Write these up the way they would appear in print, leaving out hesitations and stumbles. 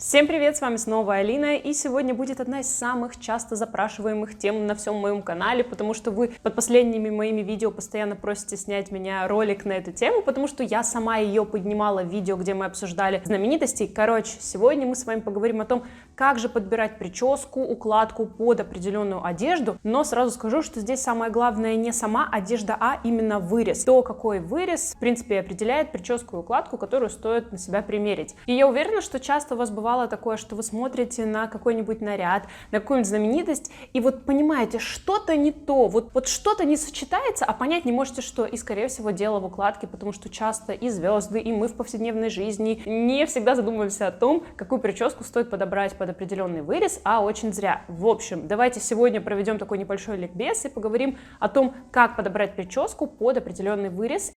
Всем привет, с вами снова Алина, и сегодня будет одна из самых часто запрашиваемых тем на всем моем канале, потому что вы под последними моими видео постоянно просите снять меня ролик на эту тему, потому что я сама ее поднимала в видео, где мы обсуждали знаменитостей. Короче, сегодня мы с вами поговорим о том, как же подбирать прическу, укладку под определенную одежду, но сразу скажу, что здесь самое главное не сама одежда, а именно вырез. То, какой вырез, в принципе, определяет прическу и укладку, которую стоит на себя примерить. И я уверена, что часто у вас бывало такое, что вы смотрите на какой-нибудь наряд, на какую-нибудь знаменитость, и вот понимаете, что-то не то, вот что-то не сочетается, а понять не можете, что, и, скорее всего, дело в укладке, потому что часто и звезды, и мы в повседневной жизни не всегда задумываемся о том, какую прическу стоит подобрать под определенный вырез, а очень зря. В общем, давайте сегодня проведем такой небольшой ликбез и поговорим о том, как подобрать прическу под определенный вырез.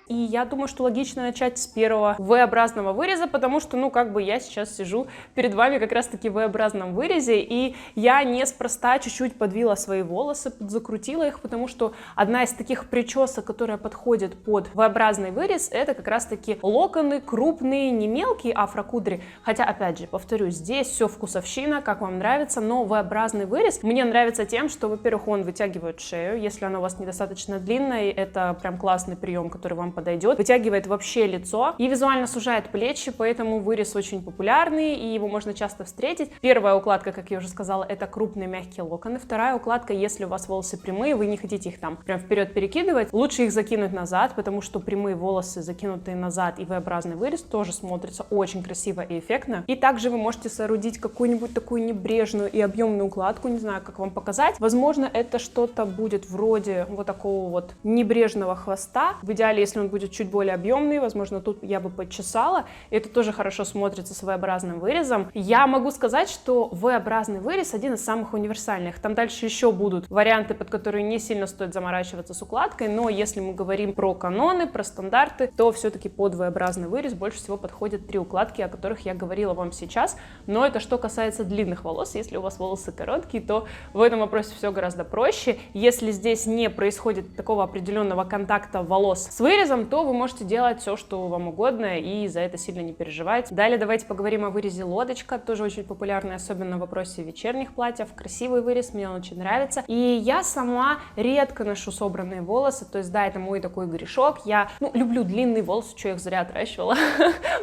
И я думаю, что логично начать с первого V-образного выреза, потому что, я сейчас сижу перед вами как раз-таки в V-образном вырезе, и я неспроста чуть-чуть подвила свои волосы, закрутила их, потому что одна из таких причесок, которая подходит под V-образный вырез, это как раз-таки локоны крупные, не мелкие афрокудри, хотя, опять же, повторюсь, здесь все вкусовщина, как вам нравится, но V-образный вырез мне нравится тем, что, во-первых, он вытягивает шею, если она у вас недостаточно длинная, это прям классный прием, который вам подойдет, вытягивает вообще лицо и визуально сужает плечи, поэтому вырез очень популярный и его можно часто встретить. Первая укладка, как я уже сказала, это крупные мягкие локоны. Вторая укладка, если у вас волосы прямые, вы не хотите их там прям вперед перекидывать, лучше их закинуть назад, потому что прямые волосы, закинутые назад, и V-образный вырез тоже смотрится очень красиво и эффектно. И также вы можете соорудить какую-нибудь такую небрежную и объемную укладку, не знаю, как вам показать. Возможно, это что-то будет вроде вот такого вот небрежного хвоста. В идеале, если он будет чуть более объемный, возможно, тут я бы подчесала. Это тоже хорошо смотрится с V-образным вырезом. Я могу сказать, что V-образный вырез один из самых универсальных. Там дальше еще будут варианты, под которые не сильно стоит заморачиваться с укладкой, но если мы говорим про каноны, про стандарты, то все-таки под V-образный вырез больше всего подходят три укладки, о которых я говорила вам сейчас. Но это что касается длинных волос. Если у вас волосы короткие, то в этом вопросе все гораздо проще. Если здесь не происходит такого определенного контакта волос с вырезом, то вы можете делать все, что вам угодно, и за это сильно не переживать. Далее давайте поговорим о вырезе лодочка, тоже очень популярный, особенно в вопросе вечерних платьев. Красивый вырез, мне он очень нравится. И я сама редко ношу собранные волосы, то есть да, это мой такой грешок. Я, люблю длинные волосы, что я их зря отращивала,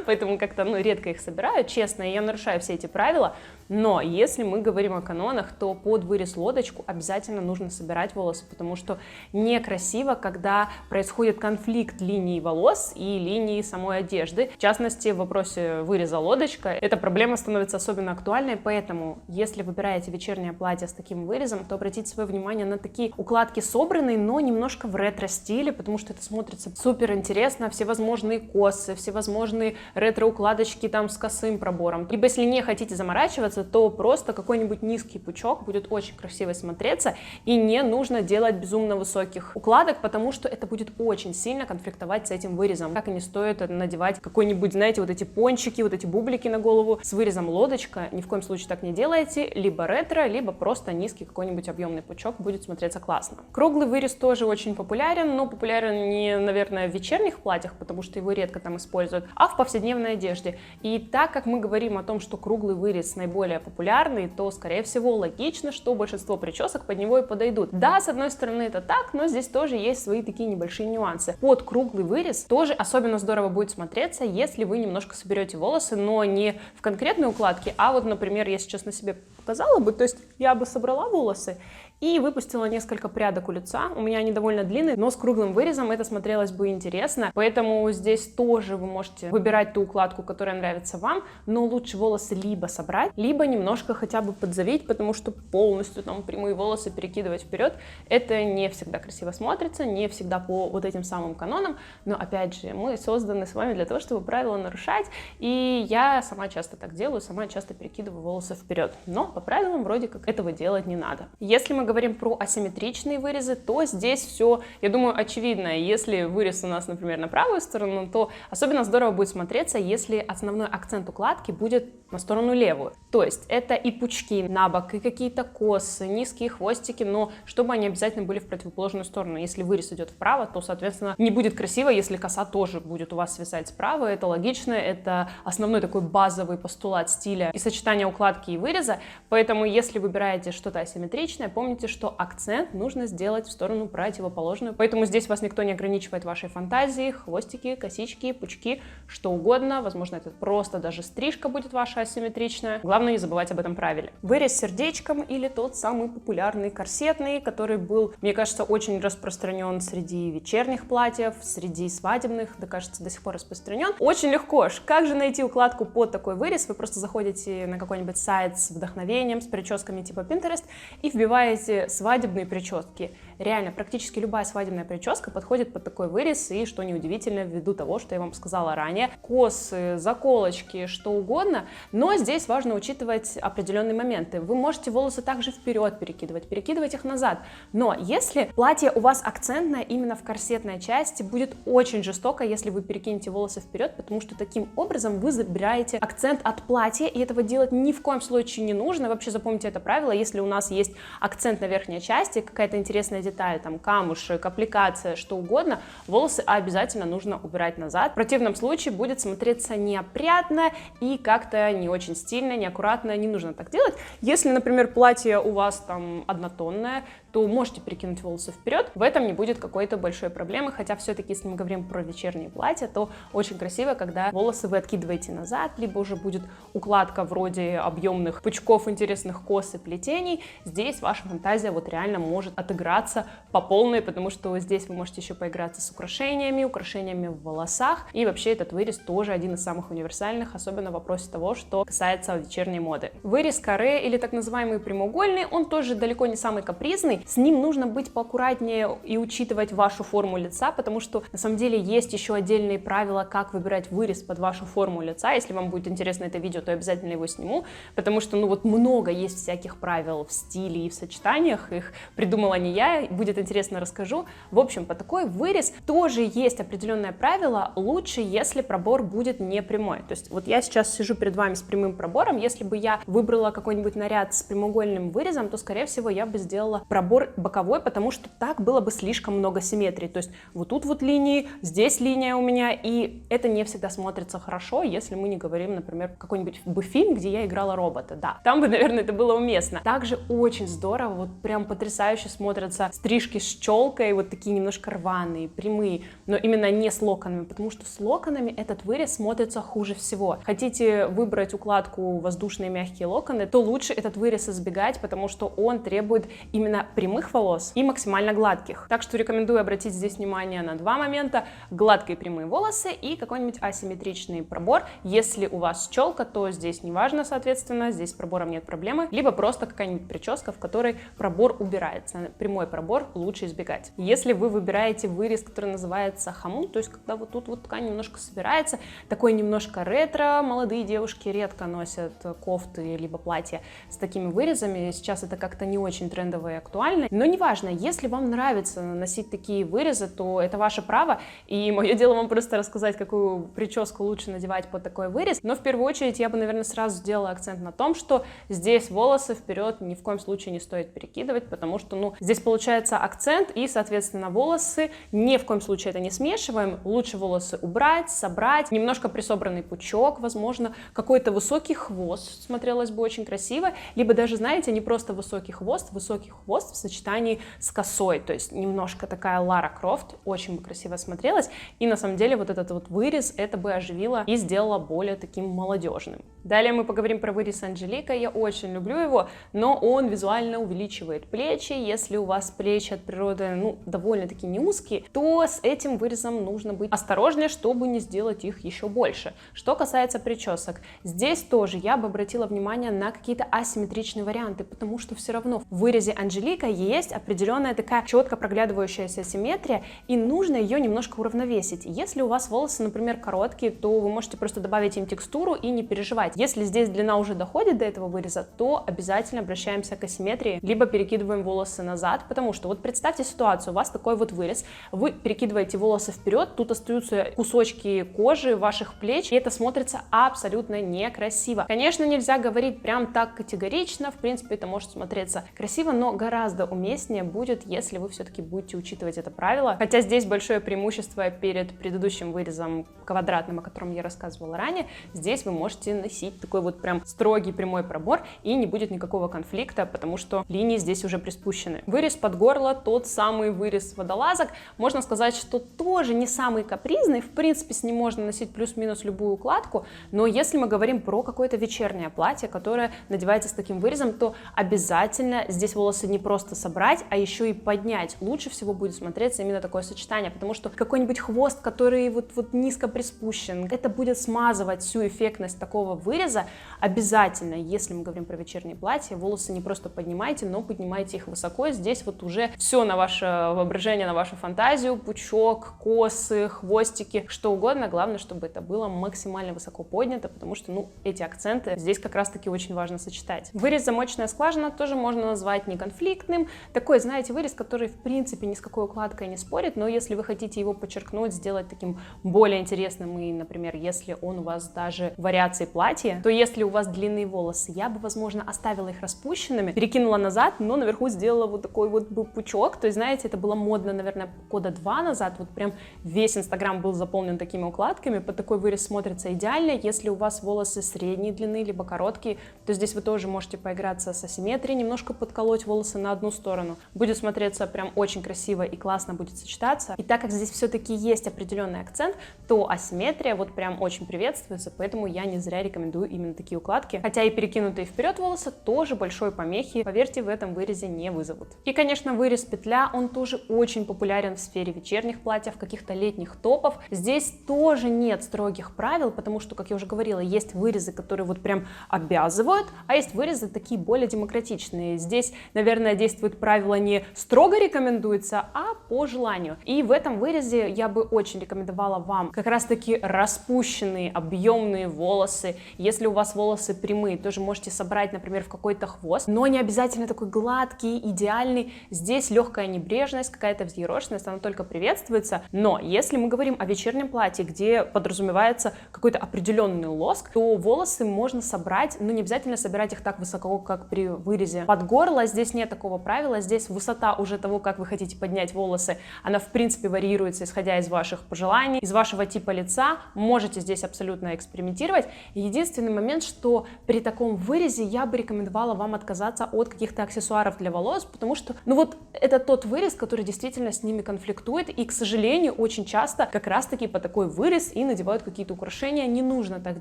поэтому как-то, редко их собираю, честно, и я нарушаю все эти правила. Но если мы говорим о канонах, то под вырез лодочку обязательно нужно собирать волосы, потому что некрасиво, когда происходит конфликт линий волос и линии самой одежды. В частности, в вопросе выреза лодочка эта проблема становится особенно актуальной, поэтому если выбираете вечернее платье с таким вырезом, то обратите свое внимание на такие укладки собранные, но немножко в ретро-стиле, потому что это смотрится супер интересно, всевозможные косы, всевозможные ретро-укладочки там с косым пробором. Либо если не хотите заморачиваться, то просто какой-нибудь низкий пучок будет очень красиво смотреться, и не нужно делать безумно высоких укладок, потому что это будет очень сильно конфликтовать с этим вырезом. Как и не стоит надевать какой-нибудь, знаете, вот эти пончики, вот эти бублики на голову с вырезом лодочка. Ни в коем случае так не делайте. Либо ретро, либо просто низкий какой-нибудь объемный пучок будет смотреться классно. Круглый вырез тоже очень популярен, но популярен не, наверное, в вечерних платьях, потому что его редко там используют, а в повседневной одежде. И так как мы говорим о том, что круглый вырез наиболее популярный, то, скорее всего, логично, что большинство причесок под него и подойдут. Да, с одной стороны это так, но здесь тоже есть свои такие небольшие нюансы. Под круглый вырез тоже особенно здорово будет смотреться, если вы немножко соберете волосы, но не в конкретной укладке, а вот, например, я сейчас на себе показала бы, то есть я бы собрала волосы и выпустила несколько прядок у лица. У меня они довольно длинные, но с круглым вырезом это смотрелось бы интересно, поэтому здесь тоже вы можете выбирать ту укладку, которая нравится вам, но лучше волосы либо собрать, либо немножко хотя бы подзавить, потому что полностью там прямые волосы перекидывать вперед, это не всегда красиво смотрится, не всегда по вот этим самым канонам, но опять же, мы созданы с вами для того, чтобы правила нарушать, и я сама часто так делаю, сама часто перекидываю волосы вперед, но по правилам вроде как этого делать не надо. Если мы говорим про асимметричные вырезы, то здесь все, я думаю, очевидно. Если вырез у нас, например, на правую сторону, то особенно здорово будет смотреться, если основной акцент укладки будет на сторону левую. То есть это и пучки на бок, и какие-то косы, низкие хвостики, но чтобы они обязательно были в противоположную сторону. Если вырез идет вправо, то, соответственно, не будет красиво, если коса тоже будет у вас свисать справа. Это логично, это основной такой базовый постулат стиля и сочетания укладки и выреза. Поэтому, если выбираете что-то асимметричное, помните, что акцент нужно сделать в сторону противоположную. Поэтому здесь вас никто не ограничивает вашей фантазией. Хвостики, косички, пучки, что угодно. Возможно, это просто даже стрижка будет ваша асимметричная. Главное не забывать об этом правиле. Вырез сердечком или тот самый популярный корсетный, который был, мне кажется, очень распространен среди вечерних платьев, среди свадебных, да, кажется, до сих пор распространен. Очень легко. Как же найти укладку под такой вырез? Вы просто заходите на какой-нибудь сайт с вдохновением, с прическами типа Pinterest и вбиваете свадебные прически. Реально, практически любая свадебная прическа подходит под такой вырез, и, что неудивительно, ввиду того, что я вам сказала ранее, косы, заколочки, что угодно, но здесь важно учитывать определенные моменты. Вы можете волосы также вперед перекидывать их назад, но если платье у вас акцентное именно в корсетной части, будет очень жестоко, если вы перекинете волосы вперед, потому что таким образом вы забираете акцент от платья, и этого делать ни в коем случае не нужно. Вообще запомните это правило: если у нас есть акцент на верхней части, какая-то интересная деталь, там камушек, аппликация, что угодно, волосы обязательно нужно убирать назад. В противном случае будет смотреться неопрятно и как-то не очень стильно, неаккуратно, не нужно так делать. Если, например, платье у вас там однотонное, то можете перекинуть волосы вперед, в этом не будет какой-то большой проблемы, хотя все-таки, если мы говорим про вечерние платья, то очень красиво, когда волосы вы откидываете назад, либо уже будет укладка вроде объемных пучков, интересных кос и плетений. Здесь ваша фантазия вот реально может отыграться по полной, потому что здесь вы можете еще поиграться с украшениями в волосах, и вообще этот вырез тоже один из самых универсальных, особенно в вопросе того, что касается вечерней моды. Вырез каре или так называемый прямоугольный, он тоже далеко не самый капризный, с ним нужно быть поаккуратнее и учитывать вашу форму лица, потому что на самом деле есть еще отдельные правила, как выбирать вырез под вашу форму лица. Если вам будет интересно это видео, то обязательно его сниму, потому что, ну вот, много есть всяких правил в стиле и в сочетаниях, их придумала не я, будет интересно, расскажу. В общем, по такой вырез тоже есть определенное правило: лучше, если пробор будет не прямой. То есть вот я сейчас сижу перед вами с прямым пробором, если бы я выбрала какой-нибудь наряд с прямоугольным вырезом, то, скорее всего, я бы сделала пробор боковой, потому что так было бы слишком много симметрии. То есть вот тут вот линии, здесь линия у меня, и это не всегда смотрится хорошо, если мы не говорим, например, какой-нибудь бы фильм, где я играла робота. Да, там бы, наверное, это было уместно. Также очень здорово, вот прям потрясающе смотрятся стрижки с челкой, вот такие немножко рваные, прямые, но именно не с локонами, потому что с локонами этот вырез смотрится хуже всего. Хотите выбрать укладку воздушные мягкие локоны, то лучше этот вырез избегать, потому что он требует именно прямых волос и максимально гладких. Так что рекомендую обратить здесь внимание на два момента: гладкие прямые волосы и какой-нибудь асимметричный пробор. Если у вас челка, то здесь не важно, соответственно, здесь с пробором нет проблемы, либо просто какая-нибудь прическа, в которой пробор убирается. Прямой пробор лучше избегать. Если вы выбираете вырез, который называется хамун, то есть когда вот тут вот ткань немножко собирается, такой немножко ретро, молодые девушки редко носят кофты либо платья с такими вырезами, сейчас это как-то не очень трендово и актуально, но неважно, если вам нравится носить такие вырезы, то это ваше право, и мое дело вам просто рассказать, какую прическу лучше надевать под такой вырез. Но в первую очередь я бы, наверное, сразу сделала акцент на том, что здесь волосы вперед ни в коем случае не стоит перекидывать, потому что, ну, здесь получается акцент, и, соответственно, волосы ни в коем случае это не смешиваем. Лучше волосы убрать, собрать, немножко присобранный пучок, возможно, какой-то высокий хвост смотрелось бы очень красиво, либо даже, знаете, не просто высокий хвост в сочетании с косой, то есть немножко такая Лара Крофт, очень бы красиво смотрелась, и на самом деле вот этот вот вырез это бы оживило и сделало более таким молодежным. Далее мы поговорим про вырез Анжелика. Я очень люблю его, но он визуально увеличивает плечи. Если у вас плечи от природы, ну, довольно-таки не узкие, то с этим вырезом нужно быть осторожнее, чтобы не сделать их еще больше. Что касается причесок, здесь тоже я бы обратила внимание на какие-то асимметричные варианты, потому что все равно в вырезе Анжелика есть определенная такая четко проглядывающаяся симметрия, и нужно ее немножко уравновесить. Если у вас волосы, например, короткие, то вы можете просто добавить им текстуру и не переживать. Если здесь длина уже доходит до этого выреза, то обязательно обращаемся к асимметрии, либо перекидываем волосы назад, потому что вот представьте ситуацию, у вас такой вот вырез, вы перекидываете волосы вперед, тут остаются кусочки кожи ваших плеч, и это смотрится абсолютно некрасиво. Конечно, нельзя говорить прям так категорично, в принципе, это может смотреться красиво, но гораздо уместнее будет, если вы все-таки будете учитывать это правило. Хотя здесь большое преимущество перед предыдущим вырезом квадратным, о котором я рассказывала ранее, здесь вы можете носить такой вот прям строгий прямой пробор, и не будет никакого конфликта, потому что линии здесь уже приспущены. Вырез под горло, тот самый вырез водолазок, можно сказать, что тоже не самый капризный, в принципе, с ним можно носить плюс-минус любую укладку, но если мы говорим про какое-то вечернее платье, которое надевается с таким вырезом, то обязательно здесь волосы не просто собрать, а еще и поднять. Лучше всего будет смотреться именно такое сочетание, потому что какой-нибудь хвост, который вот низко приспущен, это будет смазывать всю эффектность такого выреза. Обязательно, если мы говорим про вечернее платье, волосы не просто поднимайте, но поднимайте их высоко. Здесь вот уже все на ваше воображение, на вашу фантазию, пучок, косы, хвостики, что угодно. Главное, чтобы это было максимально высоко поднято, потому что, ну, эти акценты здесь как раз-таки очень важно сочетать. Вырез замочная скважина тоже можно назвать неконфликтным. Такой, знаете, вырез, который, в принципе, ни с какой укладкой не спорит, но если вы хотите его подчеркнуть, сделать таким более интересным, и, например, если он у вас даже вариации платья, то если у вас длинные волосы, я бы, возможно, оставила их распущенными, перекинула назад, но наверху сделала вот такой вот пучок. То есть, знаете, это было модно, наверное, года 2 назад, вот прям весь Инстаграм был заполнен такими укладками, под такой вырез смотрится идеально. Если у вас волосы средней длины, либо короткие, то здесь вы тоже можете поиграться с асимметрией, немножко подколоть волосы на одну сторону. Будет смотреться прям очень красиво и классно будет сочетаться. И так как здесь все-таки есть определенный акцент, то асимметрия вот прям очень приветствуется, поэтому я не зря рекомендую именно такие укладки. Хотя и перекинутые вперед волосы тоже большой помехи, поверьте, в этом вырезе не вызовут. И, конечно, вырез петля, он тоже очень популярен в сфере вечерних платьев, каких-то летних топов. Здесь тоже нет строгих правил, потому что, как я уже говорила, есть вырезы, которые вот прям обязывают, а есть вырезы такие более демократичные. Здесь, наверное, действует правило не строго рекомендуется, а по желанию. И в этом вырезе я бы очень рекомендовала вам как раз-таки распущенные, объемные волосы. Если у вас волосы прямые, тоже можете собрать, например, в какой-то хвост, но не обязательно такой гладкий, идеальный. Здесь легкая небрежность, какая-то взъерошенность, она только приветствуется. Но если мы говорим о вечернем платье, где подразумевается какой-то определенный лоск, то волосы можно собрать, но не обязательно собирать их так высоко, как при вырезе под горло. Здесь нет такого правила, здесь высота уже того, как вы хотите поднять волосы, она в принципе варьируется, исходя из ваших пожеланий, из вашего типа лица. Можете здесь абсолютно экспериментировать. Единственный момент, что при таком вырезе я бы рекомендовала вам отказаться от каких-то аксессуаров для волос, потому что, ну вот, это тот вырез, который действительно с ними конфликтует, и, к сожалению, очень часто как раз-таки по такой вырез и надевают какие-то украшения. Не нужно так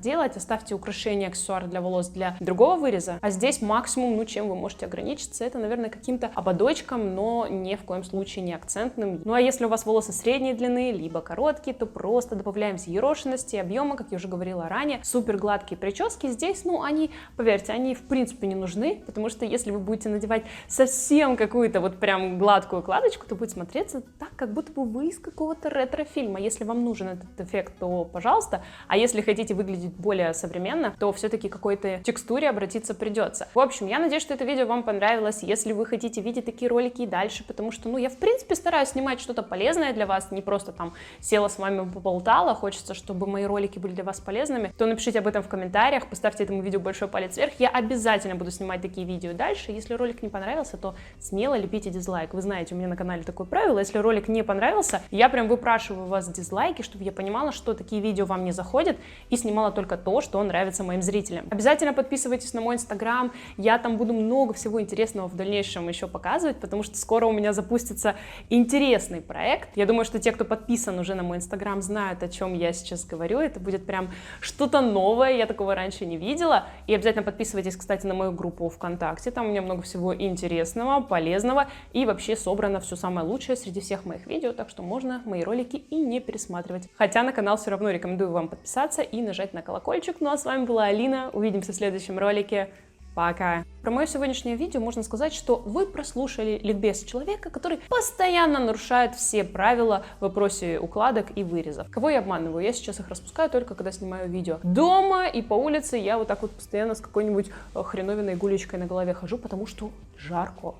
делать, оставьте украшения, аксессуары для волос для другого выреза, а здесь максимум, ну, чем вы можете ограничиться, это, наверное, каким-то ободочком, но ни в коем случае не акцентным. Ну, а если у вас волосы средней длины, либо короткие, то просто добавляем взъерошенности, объема, как я уже говорила ранее. Супер гладкие прически здесь, ну, они, поверьте, они в принципе не нужны, потому что если вы будете надевать совсем какую-то вот прям гладкую укладочку, то будет смотреться так, как будто бы вы из какого-то ретро-фильма. Если вам нужен этот эффект, то пожалуйста, а если хотите выглядеть более современно, то все-таки к какой-то текстуре обратиться придется. В общем, я надеюсь, что это видео вам понравилось. Если вы хотите видеть такие ролики и дальше, потому что, ну, я в принципе стараюсь снимать что-то полезное для вас, не просто там села с вами поболтала, хочется, чтобы мои ролики были для вас полезными, то напишите об этом в комментариях, поставьте этому видео большой палец вверх, я обязательно буду снимать такие видео дальше. Если ролик не понравился, то смело лепите дизлайк. Вы знаете, у меня на канале такое правило, если ролик не понравился, я прям выпрашиваю у вас дизлайки, чтобы я понимала, что такие видео вам не заходят, и снимала только то, что нравится моим зрителям. Обязательно подписывайтесь на мой инстаграм, я там буду много всего интересного в дальнейшем еще показывать, потому что скоро у меня запустится интересный проект. Я думаю, что те, кто подписан уже на мой инстаграм, знают, о чем я сейчас говорю. Это будет прям что-то новое, я такого раньше не видела. И обязательно подписывайтесь, кстати, на мою группу ВКонтакте, там у меня много всего интересного, полезного, и вообще собрано все самое лучшее среди всех моих видео, так что можно мои ролики и не пересматривать. Хотя на канал все равно рекомендую вам подписаться и нажать на колокольчик. Ну а с вами была Алина, увидимся в следующем ролике. Пока! Про мое сегодняшнее видео можно сказать, что вы прослушали ликбез человека, который постоянно нарушает все правила в вопросе укладок и вырезов. Кого я обманываю? Я сейчас их распускаю только когда снимаю видео. Дома и по улице я вот так вот постоянно с какой-нибудь хреновиной гулечкой на голове хожу, потому что жарко.